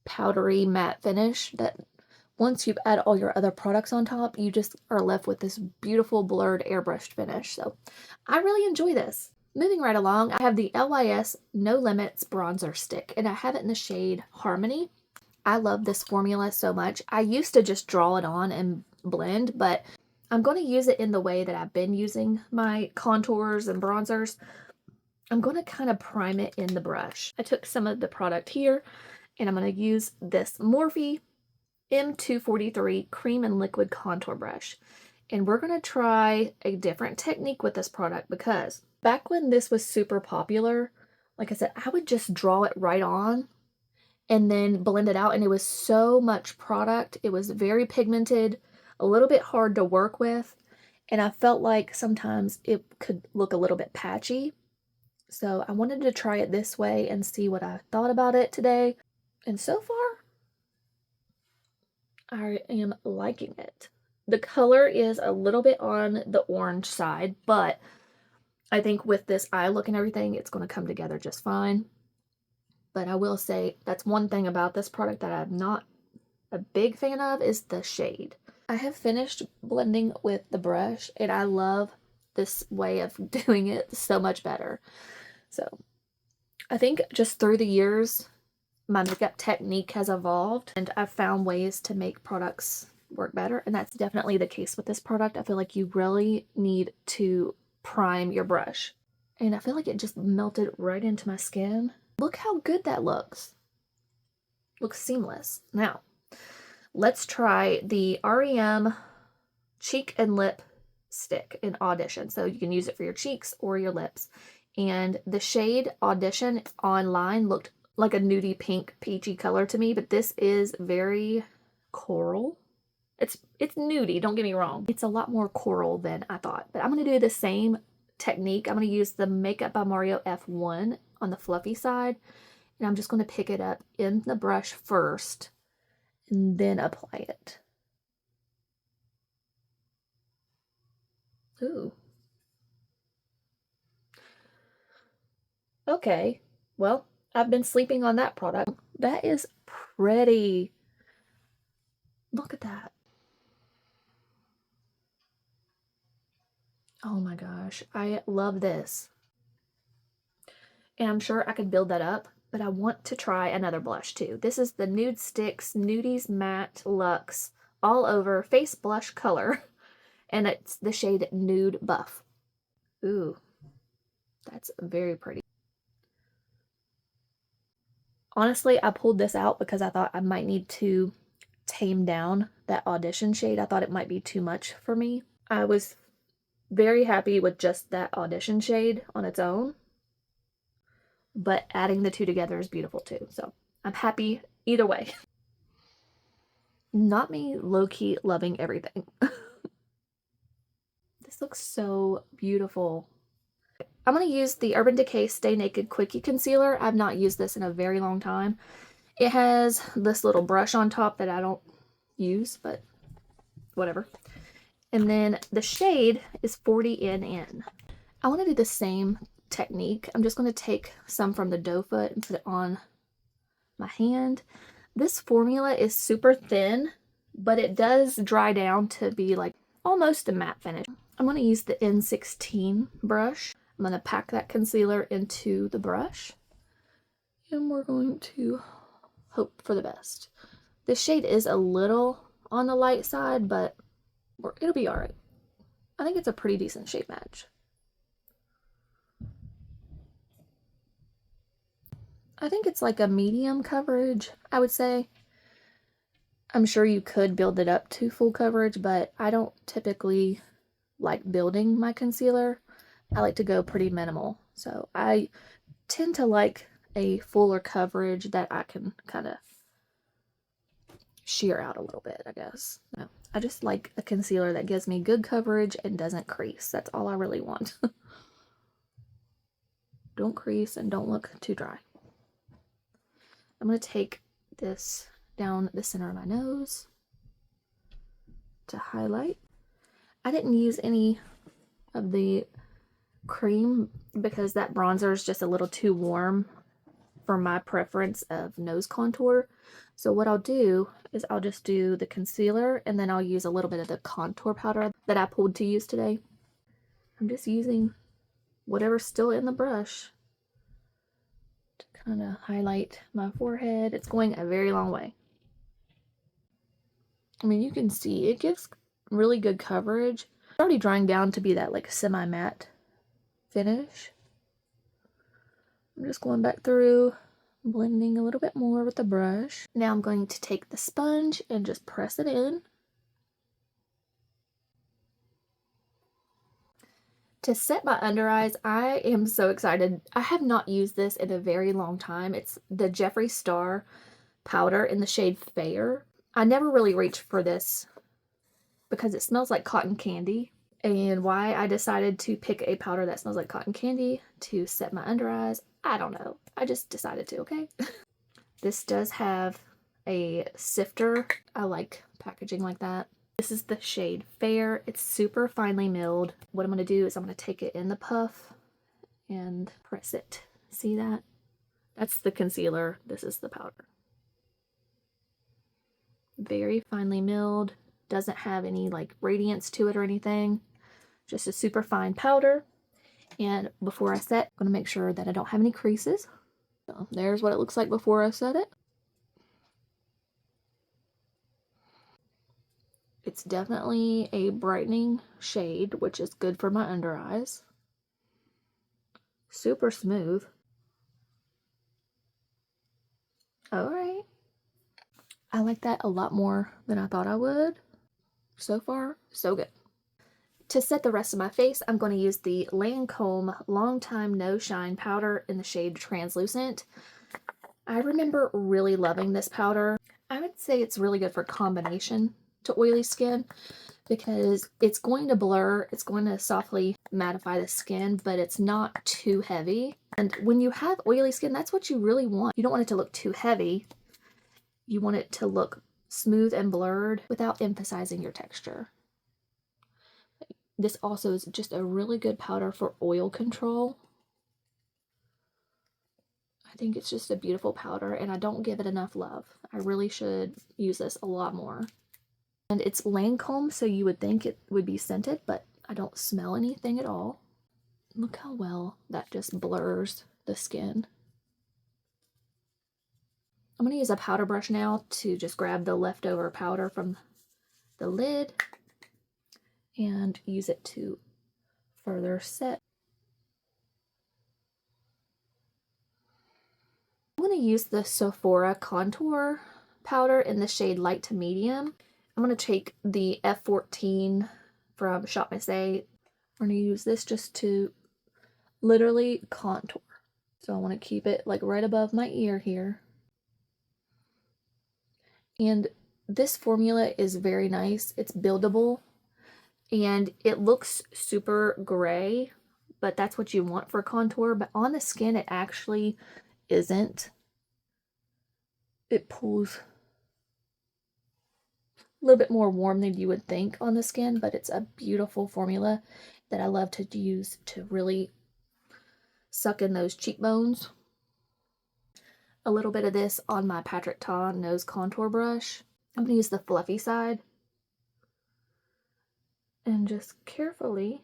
powdery matte finish that once you've added all your other products on top, you just are left with this beautiful blurred airbrushed finish. So I really enjoy this. Moving right along, I have the LYS No Limits Bronzer Stick, and I have it in the shade Harmony. I love this formula so much. I used to just draw it on and blend, but I'm going to use it in the way that I've been using my contours and bronzers. I'm going to kind of prime it in the brush. I took some of the product here, and I'm going to use this Morphe M243 Cream and Liquid Contour Brush. And we're going to try a different technique with this product because back when this was super popular, like I said, I would just draw it right on and then blend it out, and it was so much product. It was very pigmented, a little bit hard to work with, and I felt like sometimes it could look a little bit patchy. So I wanted to try it this way and see what I thought about it today. And so far, I am liking it. The color is a little bit on the orange side, but I think with this eye look and everything, it's going to come together just fine. But I will say that's one thing about this product that I'm not a big fan of is the shade. I have finished blending with the brush, and I love this way of doing it so much better. So I think just through the years, my makeup technique has evolved, and I've found ways to make products work better, and that's definitely the case with this product. I feel like you really need to prime your brush, and I feel like it just melted right into my skin. Look how good that looks. Looks seamless. Now, let's try the REM Cheek and Lip Stick in Audition. So you can use it for your cheeks or your lips. And the shade Audition online looked like a nudie pink peachy color to me, but this is very coral. It's nudie, don't get me wrong. It's a lot more coral than I thought, but I'm going to do the same technique. I'm going to use the Makeup by Mario F1 on the fluffy side, and I'm just going to pick it up in the brush first and then apply it. Ooh. Okay, well, I've been sleeping on that product. That is pretty. Look at that. Oh my gosh, I love this. And I'm sure I could build that up, but I want to try another blush too. This is the Nudestix Nudies Matte Luxe All Over Face Blush Color, and it's the shade Nude Buff. Ooh, that's very pretty. Honestly, I pulled this out because I thought I might need to tame down that Audition shade. I thought it might be too much for me. I was very happy with just that Audition shade on its own, but adding the two together is beautiful too. So I'm happy either way. Not me low-key loving everything. This looks so beautiful. I'm going to use the Urban Decay Stay Naked Quickie Concealer. I've not used this in a very long time. It has this little brush on top that I don't use, but whatever. And then the shade is 40NN. I want to do the same technique. I'm just going to take some from the doe foot and put it on my hand. This formula is super thin, but it does dry down to be like almost a matte finish. I'm going to use the N16 brush. I'm going to pack that concealer into the brush, and we're going to hope for the best. This shade is a little on the light side, but it'll be all right. I think it's a pretty decent shade match. I think it's like a medium coverage, I would say. I'm sure you could build it up to full coverage, but I don't typically like building my concealer. I like to go pretty minimal. So I tend to like a fuller coverage that I can kind of sheer out a little bit, I guess. No, I just like a concealer that gives me good coverage and doesn't crease. That's all I really want. Don't crease and don't look too dry. I'm going to take this down the center of my nose to highlight. I didn't use any of the cream because that bronzer is just a little too warm for my preference of nose contour. So what I'll do is I'll just do the concealer, and then I'll use a little bit of the contour powder that I pulled to use today. I'm just using whatever's still in the brush to kind of highlight my forehead. It's going a very long way. I mean, you can see it gives really good coverage. It's already drying down to be that like semi-matte finish. I'm just going back through, blending a little bit more with the brush. Now I'm going to take the sponge and just press it in. To set my under eyes, I am so excited. I have not used this in a very long time. It's the Jeffree Star powder in the shade Fair. I never really reached for this because it smells like cotton candy. And why I decided to pick a powder that smells like cotton candy to set my under eyes, I don't know. I just decided to, okay? This does have a sifter. I like packaging like that. This is the shade Fair. It's super finely milled. What I'm going to do is I'm going to take it in the puff and press it. See that? That's the concealer. This is the powder. Very finely milled. Doesn't have any like radiance to it or anything. Just a super fine powder. And before I set, I'm going to make sure that I don't have any creases. So there's what it looks like before I set it. It's definitely a brightening shade, which is good for my under eyes. Super smooth. Alright. I like that a lot more than I thought I would. So far, so good. To set the rest of my face, I'm going to use the Lancome Longtime No Shine powder in the shade Translucent. I remember really loving this powder. I would say it's really good for combination to oily skin because it's going to blur, it's going to softly mattify the skin, but it's not too heavy. And when you have oily skin, that's what you really want. You don't want it to look too heavy. You want it to look smooth and blurred without emphasizing your texture. This also is just a really good powder for oil control. I think it's just a beautiful powder and I don't give it enough love. I really should use this a lot more. And it's Lancome, so you would think it would be scented, but I don't smell anything at all. Look how well that just blurs the skin. I'm going to use a powder brush now to just grab the leftover powder from the lid and use it to further set. I'm going to use the Sephora contour powder in the shade light to medium. I'm going to take the F14 from Shop Miss A. I'm going to use this just to literally contour. So I want to keep it like right above my ear here. And this formula is very nice. It's buildable and it looks super gray, but that's what you want for contour. But on the skin, it actually isn't. It pulls a little bit more warm than you would think on the skin, but it's a beautiful formula that I love to use to really suck in those cheekbones. A little bit of this on my Patrick Ta nose contour brush. I'm going to use the fluffy side and just carefully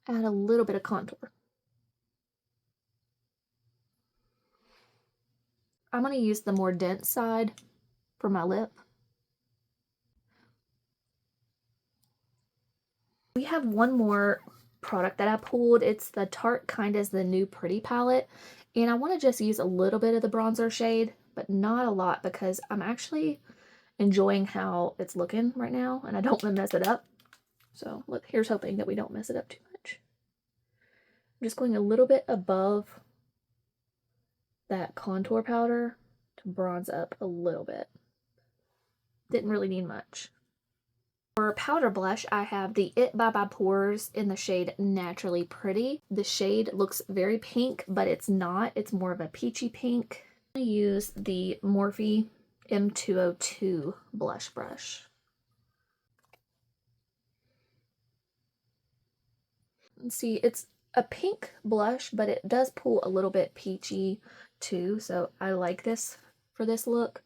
add a little bit of contour. I'm going to use the more dense side for my lip. We have one more product that I pulled. It's the Tarte Kinda's The New Pretty palette. And I want to just use a little bit of the bronzer shade, but not a lot because I'm actually enjoying how it's looking right now and I don't want to mess it up. So here's hoping that we don't mess it up too much. I'm just going a little bit above that contour powder to bronze up a little bit. Didn't really need much. For powder blush, I have the It by Pores in the shade Naturally Pretty. The shade looks very pink, but it's not. It's more of a peachy pink. I use the Morphe M202 blush brush. And see, it's a pink blush, but it does pull a little bit peachy too, so I like this for this look.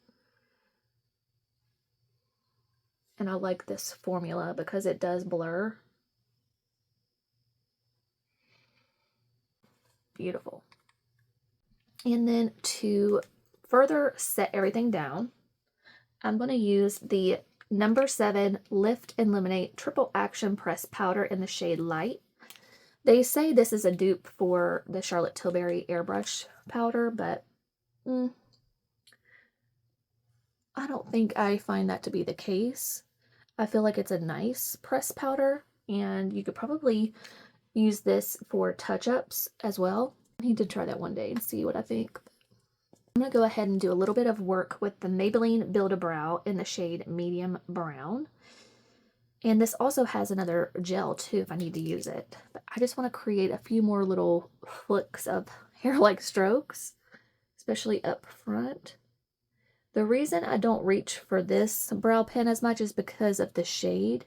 And I like this formula because it does blur. Beautiful. And then to further set everything down, I'm going to use the number 7 Lift and Illuminate Triple Action Press Powder in the shade Light. They say this is a dupe for the Charlotte Tilbury Airbrush powder, but I don't think I find that to be the case. I feel like it's a nice press powder, and you could probably use this for touch-ups as well. I need to try that one day and see what I think. I'm going to go ahead and do a little bit of work with the Maybelline Build-A-Brow in the shade Medium Brown. And this also has another gel too if I need to use it. But I just want to create a few more little flicks of hair-like strokes, especially up front. The reason I don't reach for this brow pen as much is because of the shade.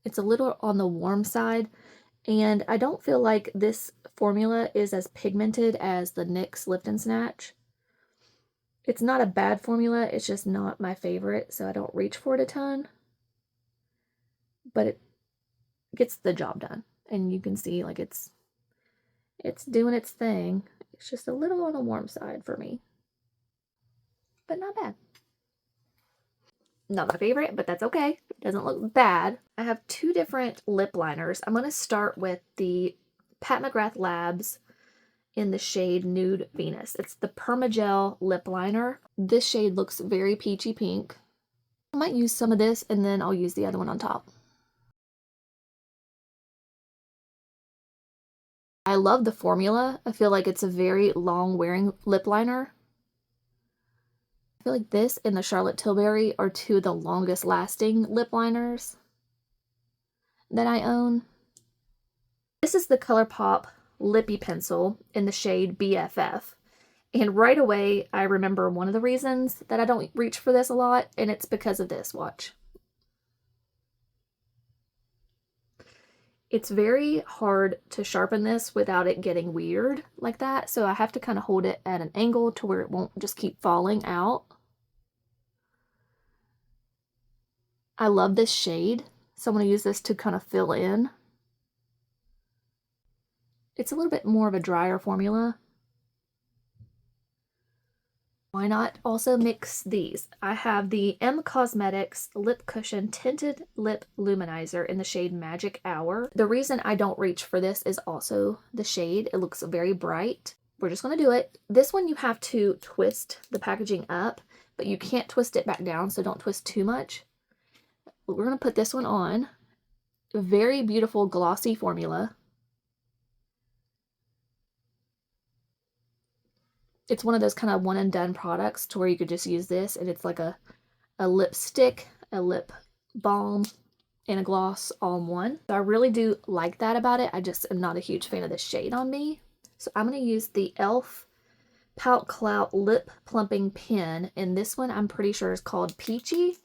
It's a little on the warm side, and I don't feel like this formula is as pigmented as the NYX Lift and Snatch. It's not a bad formula, it's just not my favorite, so I don't reach for it a ton. But it gets the job done, and you can see like it's doing its thing. It's just a little on the warm side for me, but not bad. Not my favorite, but that's okay. It doesn't look bad. I have 2 different lip liners. I'm going to start with the Pat McGrath Labs in the shade Nude Venus. It's the Permagel lip liner. This shade looks very peachy pink. I might use some of this and then I'll use the other one on top. I love the formula. I feel like it's a very long wearing lip liner. I feel like this and the Charlotte Tilbury are 2 of the longest lasting lip liners that I own. This is the ColourPop Lippy Pencil in the shade BFF. And right away, I remember one of the reasons that I don't reach for this a lot, and it's because of this. Watch. It's very hard to sharpen this without it getting weird like that, so I have to kind of hold it at an angle to where it won't just keep falling out. I love this shade, so I'm going to use this to kind of fill in. It's a little bit more of a drier formula. Why not also mix these? I have the M Cosmetics Lip Cushion Tinted Lip Luminizer in the shade Magic Hour. The reason I don't reach for this is also the shade. It looks very bright. We're just going to do it. This one you have to twist the packaging up, but you can't twist it back down, so don't twist too much. We're going to put this one on. Very beautiful glossy formula. It's one of those kind of one and done products to where you could just use this and it's like a lipstick, a lip balm, and a gloss all in one. So I really do like that about it. I just am not a huge fan of the shade on me. So I'm going to use the e.l.f. Pout Clout Lip Plumping Pen, and this one I'm pretty sure is called Peachy.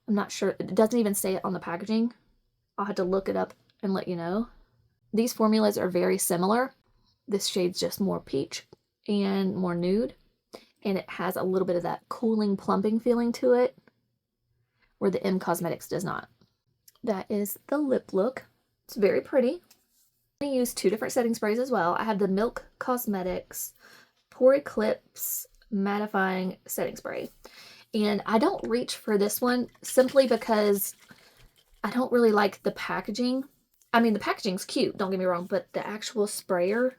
I'm not sure. It doesn't even say it on the packaging. I'll have to look it up and let you know. These formulas are very similar. This shade's just more peach and more nude, and it has a little bit of that cooling plumping feeling to it where the M Cosmetics does not. That is the lip look. It's very pretty. I'm going to use 2 different setting sprays as well. I have the Milk Cosmetics Pore Eclipse Mattifying Setting Spray, and I don't reach for this one simply because I don't really like the packaging. I mean, the packaging's cute, don't get me wrong, but the actual sprayer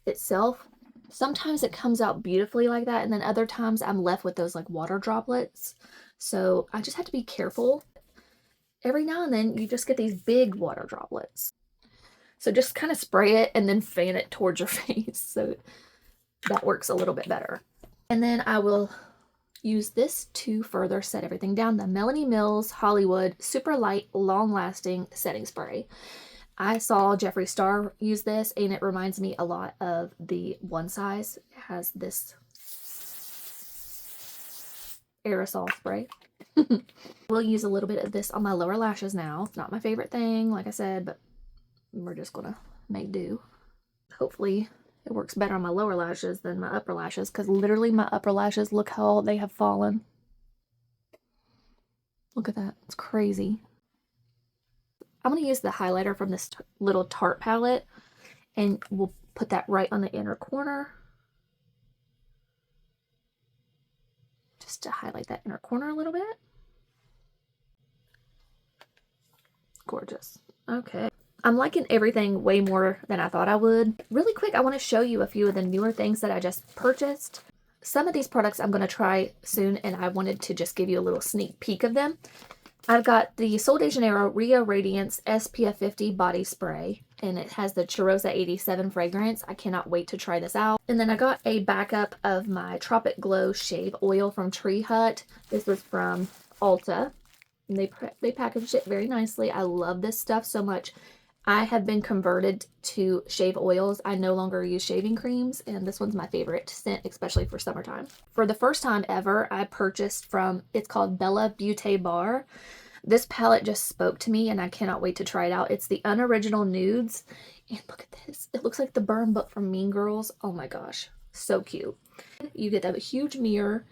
itself, sometimes it comes out beautifully like that, and then other times I'm left with those like water droplets. So I just have to be careful. Every now and then you just get these big water droplets. So just kind of spray it and then fan it towards your face. So that works a little bit better. And then I will use this to further set everything down. The Melanie Mills Hollywood Super Light Long Lasting Setting Spray. I saw Jeffree Star use this, and it reminds me a lot of the One Size. It has this aerosol spray. We'll use a little bit of this on my lower lashes now. Not my favorite thing, like I said, but we're just gonna make do. Hopefully it works better on my lower lashes than my upper lashes, because literally my upper lashes, look how they have fallen. Look at that. It's crazy. I'm going to use the highlighter from this little Tarte palette, and we'll put that right on the inner corner. Just to highlight that inner corner a little bit. Gorgeous. Okay. I'm liking everything way more than I thought I would. Really quick, I want to show you a few of the newer things that I just purchased. Some of these products I'm going to try soon, and I wanted to just give you a little sneak peek of them. I've got the Sol de Janeiro Rio Radiance SPF 50 body spray, and it has the Cheirosa 87 fragrance. I cannot wait to try this out. And then I got a backup of my Tropic Glow shave oil from Tree Hut. This was from Ulta, and they packaged it very nicely. I love this stuff so much. I have been converted to shave oils. I no longer use shaving creams, and this one's my favorite scent, especially for summertime. For the first time ever, I purchased from, it's called Bella Beauté Bar. This palette just spoke to me, and I cannot wait to try it out. It's the Unoriginal Nudes, and look at this. It looks like the burn book from Mean Girls. Oh my gosh, so cute. You get a huge mirror,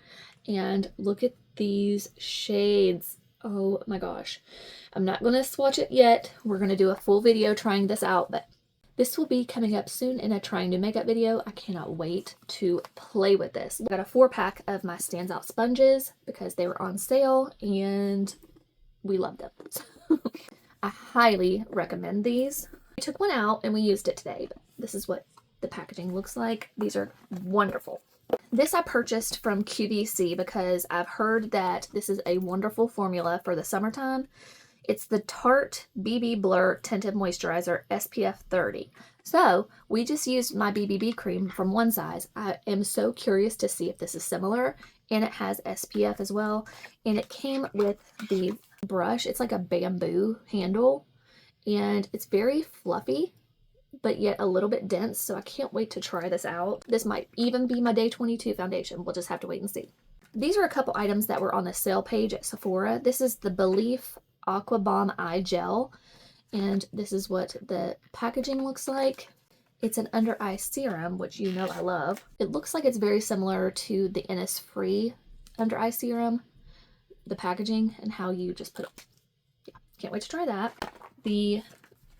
and look at these shades. Oh my gosh. I'm not going to swatch it yet. We're going to do a full video trying this out, but this will be coming up soon in a trying new makeup video. I cannot wait to play with this. I got a 4-pack of my Stands Out sponges because they were on sale, and we love them. I highly recommend these. I took one out and we used it today, but this is what the packaging looks like. These are wonderful. This I purchased from QVC because I've heard that this is a wonderful formula for the summertime. It's the Tarte BB Blur Tinted Moisturizer SPF 30. So we just used my BBB cream from one size. I am so curious to see if this is similar, and it has SPF as well. And it came with the brush. It's like a bamboo handle, and it's very fluffy, but yet a little bit dense, so I can't wait to try this out. This might even be my Day 22 foundation. We'll just have to wait and see. These are a couple items that were on the sale page at Sephora. This is the Belif Aqua Bomb Eye Gel, and this is what the packaging looks like. It's an under eye serum, which you know I love. It looks like it's very similar to the Innisfree under eye serum, the packaging and how you just put it. Yeah, can't wait to try that. The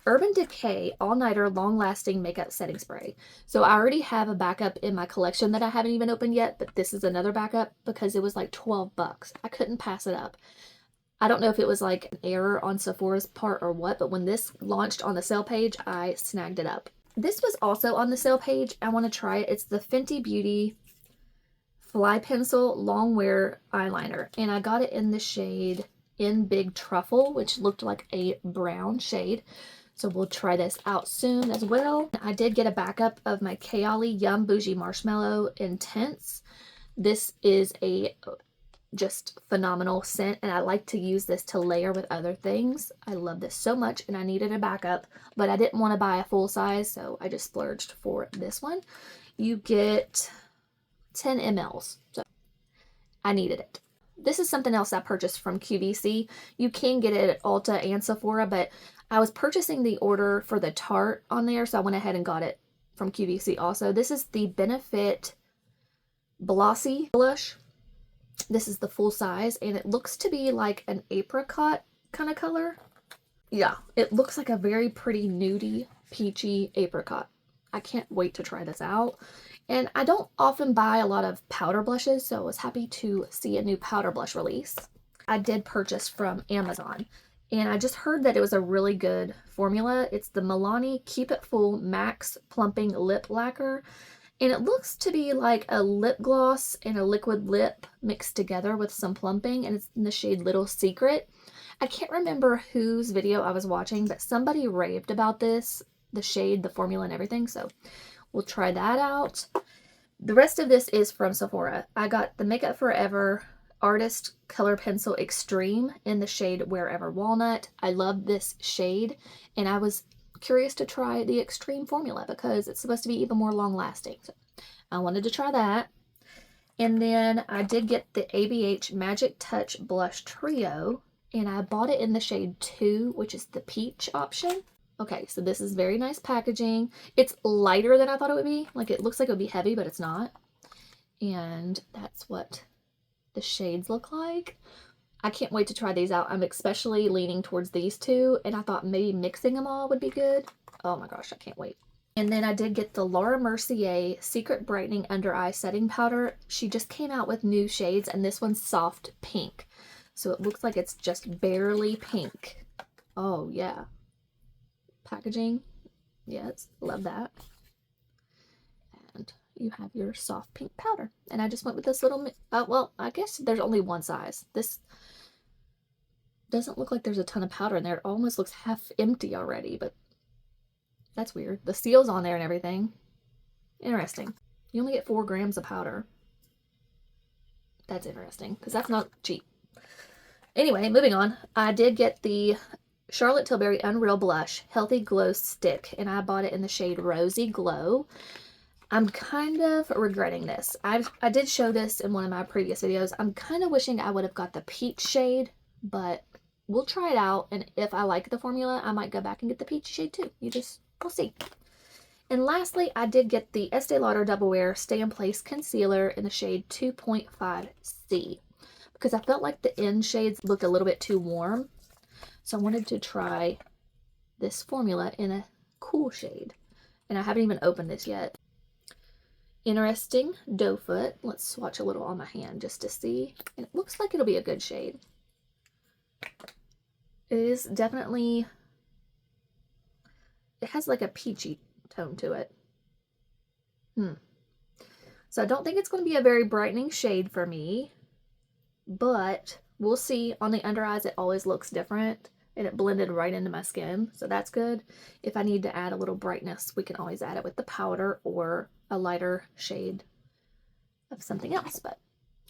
Urban Decay All-Nighter Long-Lasting Makeup Setting Spray. So I already have a backup in my collection that I haven't even opened yet, but this is another backup because it was like 12 bucks. I couldn't pass it up. I don't know if it was like an error on Sephora's part or what, but when this launched on the sale page, I snagged it up. This was also on the sale page. I want to try it. It's the Fenty Beauty Fly Pencil Long Wear Eyeliner, and I got it in the shade In Big Truffle, which looked like a brown shade. So we'll try this out soon as well. I did get a backup of my Kayali Yum Bougie Marshmallow Intense. This is a just phenomenal scent, and I like to use this to layer with other things. I love this so much, and I needed a backup, but I didn't want to buy a full size, so I just splurged for this one. You get 10 mLs, so I needed it. This is something else I purchased from QVC. You can get it at Ulta and Sephora, but I was purchasing the order for the Tarte on there, so I went ahead and got it from QVC also. This is the Benefit Glossy Blush. This is the full size, and it looks to be like an apricot kind of color. Yeah, it looks like a very pretty nudie, peachy apricot. I can't wait to try this out. And I don't often buy a lot of powder blushes, so I was happy to see a new powder blush release. I did purchase from Amazon, and I just heard that it was a really good formula. It's the Milani Keep It Full Max Plumping Lip Lacquer, and it looks to be like a lip gloss and a liquid lip mixed together with some plumping, and it's in the shade Little Secret. I can't remember whose video I was watching, but somebody raved about this, the shade, the formula, and everything, so we'll try that out. The rest of this is from Sephora. I got the Makeup Forever Artist Color Pencil Extreme in the shade Wherever Walnut. I love this shade, and I was curious to try the Extreme formula because it's supposed to be even more long lasting. So I wanted to try that. And then I did get the ABH Magic Touch Blush Trio, and I bought it in the shade 2, which is the peach option. Okay, so this is very nice packaging. It's lighter than I thought it would be. Like, it looks like it would be heavy, but it's not. And that's what the shades look like. I can't wait to try these out. I'm especially leaning towards these two, and I thought maybe mixing them all would be good. Oh my gosh, I can't wait. And then I did get the Laura Mercier Secret Brightening Under Eye Setting Powder. She just came out with new shades, and this one's soft pink. So it looks like it's just barely pink. Oh, yeah. Packaging. Yes, love that. And you have your soft pink powder. And I just went with this little, well, I guess there's only one size. This doesn't look like there's a ton of powder in there. It almost looks half empty already, but that's weird. The seal's on there and everything. Interesting. You only get 4 grams of powder. That's interesting, because that's not cheap. Anyway, moving on. I did get the Charlotte Tilbury Unreal Blush Healthy Glow Stick, and I bought it in the shade Rosy Glow. I'm kind of regretting this. I did show this in one of my previous videos. I'm kind of wishing I would have got the peach shade, but we'll try it out, and if I like the formula, I might go back and get the peach shade too. We'll see. And lastly, I did get the Estee Lauder Double Wear Stay in Place Concealer in the shade 2.5C because I felt like the end shades looked a little bit too warm. So I wanted to try this formula in a cool shade. And I haven't even opened this yet. Interesting doe foot. Let's swatch a little on my hand just to see. And it looks like it'll be a good shade. It is definitely, it has like a peachy tone to it. So I don't think it's going to be a very brightening shade for me, but we'll see. On the under eyes, it always looks different, and it blended right into my skin, so that's good. If I need to add a little brightness, we can always add it with the powder or a lighter shade of something else, but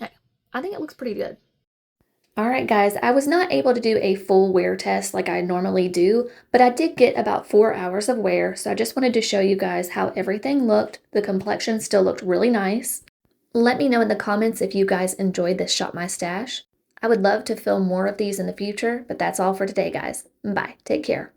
okay. I think it looks pretty good. Alright guys, I was not able to do a full wear test like I normally do, but I did get about 4 hours of wear, so I just wanted to show you guys how everything looked. The complexion still looked really nice. Let me know in the comments if you guys enjoyed this Shop My Stash. I would love to film more of these in the future, but that's all for today guys. Bye, take care.